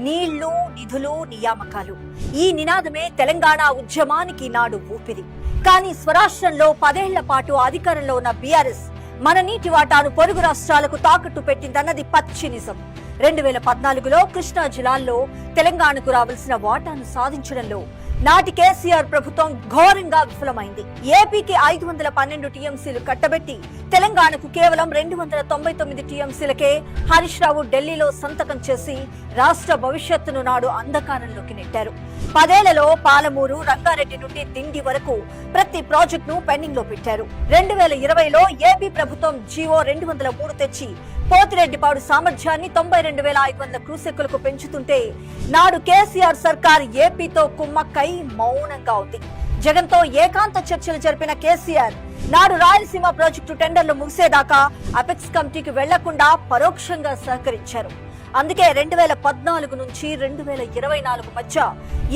నీళ్లు, నిధులు, నియామకాలు. ఈ నినాదమే తెలంగాణ ఉద్యమానికి నాడు ఊపిరి. కానీ స్వరాష్ట్రంలో 10 ఏళ్ల పాటు అధికారంలో ఉన్న బీఆర్ఎస్ మన నీటి వాటాను పొరుగు రాష్ట్రాలకు తాకట్టు పెట్టిందన్నది పచ్చి నిజం. 2014లో కృష్ణా జిల్లాల్లో తెలంగాణకు రావాల్సిన వాటాను సాధించడంలో నాటి కేసీఆర్ ప్రభుత్వం ఘోరంగా విఫలమైంది. ఏపీకి 512 టీఎంసీలు కట్టబెట్టి తెలంగాణకు కేవలం 299 టీఎంసీలకే హరీష్ రావు ఢిల్లీలో సంతకం చేసి రాష్ట్ర భవిష్యత్తును నాడు అంధకారంలోకి నెట్టారు. 10 ఏళ్లలో పాలమూరు, రంగారెడ్డి నుండి దిండి వరకు ప్రతి ప్రాజెక్టును పెండింగ్ లో పెట్టారు. 2020లో ఏపీ ప్రభుత్వం జీవో 203 తెచ్చి పోతిరెడ్డిపాడు సామర్థ్యాన్ని 92,500 క్యూసెక్కులకు పెంచుతుంటే నాడు కేసీఆర్ సర్కార్ ఏపీతో కుమ్మక్కై మౌనంగా ఉంది. జగన్ తో ఏకాంత చర్చలు జరిపిన కేసీఆర్ నాడు రాయలసీమ ప్రాజెక్టు టెండర్లు ముగిసేదాకా అపెక్స్ కమిటీకి వెళ్లకుండా పరోక్షంగా సహకరించారు. అందుకే 2014 నుంచి 2024 మధ్య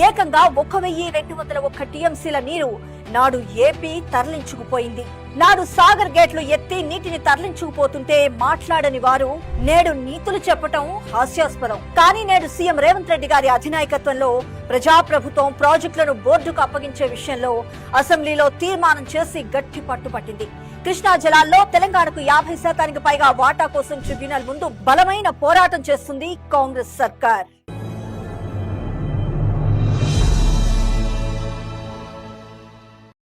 ఏకంగా 1,201 టీఎంసీల నీరు నాడు ఏపీ తరలించుకుపోయింది. నాడు సాగర్ గేట్లు ఎత్తి నీటిని తరలించుకుపోతుంటే మాట్లాడని వారు నేడు నీతులు చెప్పటం హాస్యాస్పదం. కానీ నేడు సీఎం రేవంత్ రెడ్డి గారి అధినాయకత్వంలో ప్రజాప్రభుత్వం ప్రాజెక్టులను బోర్డుకు అప్పగించే విషయంలో అసెంబ్లీలో తీర్మానం చేసి గట్టి పట్టుపట్టింది. కృష్ణా జలాల్లో తెలంగాణకు 50% పైగా వాటా కోసం ట్రిబ్యునల్ ముందు బలమైన పోరాటం చేస్తుంది కాంగ్రెస్ సర్కార్.